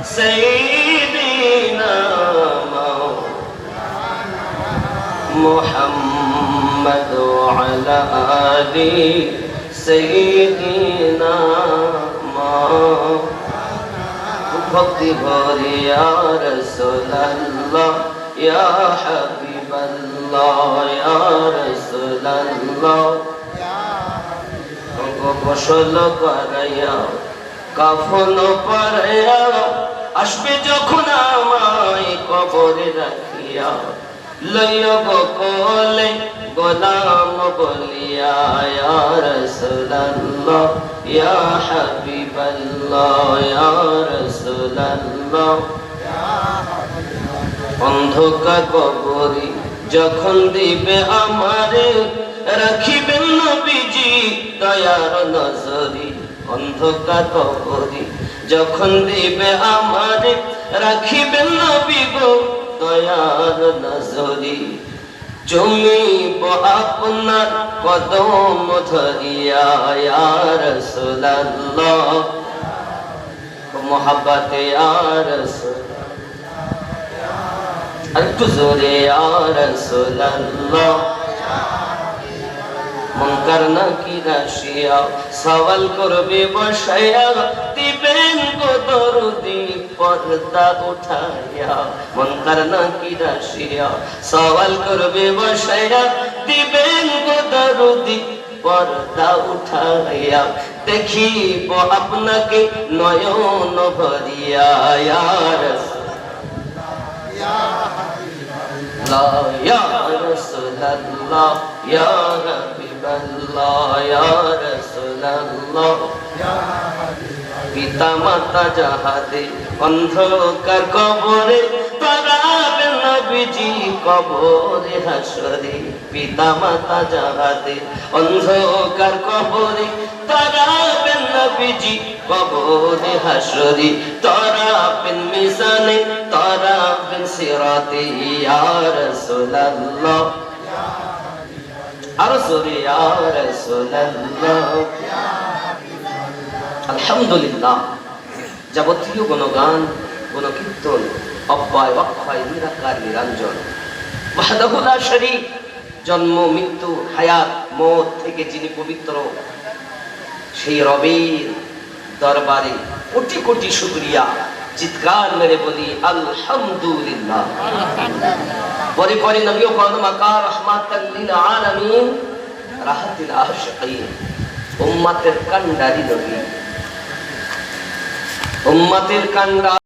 سيدنا محمد وعلى آل سيدنا ভক্তি ভরে ইয়া রাসূলুল্লাহ ইয়া হাবিবাল্লাহ ইয়া রাসূলুল্লাহ গোসল করাইয়া কাফন পরাইয়া আসবে যখন আমায় কবরে রাখিয়া লইয়া কোলে গোলাম বলিয়া ইয়া রাসূলুল্লাহ ইয়া হাবিবাল্লাহ ইয়া রাসূলুল্লাহ অন্ধকার কবরে যখন দিবে আমারে রাখিবেন নবীজি দয়ার নজরে অন্ধকার কবরে যখন দিবে আমারে রাখিবেন নবী গো দয়ার নজরে চুমিব আপনার কদম ধরিয়া ইয়া রাসূলুল্লাহ মোহাব্বতে ইয়া রাসূলুল্লাহ একটু জোরে ইয়া রাসূলুল্লাহ মুনকার নাকির আসিয়া সওয়াল করবে বসাইয়া দিবেন গো দরদি পর্দা উঠাইয়া মুনকার নাকির আসিয়া সওয়াল করবে বসাইয়া দিবেন গো দরদি পর্দা উঠাইয়া দেখিব আপনাকে নয়ন ভরিয়া ইয়া রাসূলুল্লাহ ইয়া রাসূলুল্লাহ ইয়া হাবিবাল্লাহ ইয়া রাসূলুল্লাহ পিতা মাতা যাহাদের অন্ধকার কবরে তারাবেন নবীজি কবরে হাসরে পিতা মাতা যাহাদের অন্ধকার কবরে তারাবেন নবীজি কবরে হাসরে তারাবেন মিজানে তারাবেন সিরাতে ইয়া রাসূলুল্লাহ আর জোরে ইয়া রাসূলুল্লাহ আলহামদুলিল্লাহ যাবতীয় গুণগান গুণকীর্তন অব্যয় অক্ষয় নিরাকার নিরঞ্জন ওয়াহদাহু লা শারীক জন্ম মৃত্যু হায়াত মওত থেকে যিনি পবিত্র সেই রবের দরবারে কোটি কোটি শুকরিয়া চিৎকার মেরে বলি আলহামদুলিল্লাহ পরে পরে নবী ও মাকা রাহমাতাল লিল আলামিন রাহাতিল আশিকিন উম্মতের কান্ডারি নবী উম্মতের কান্ডা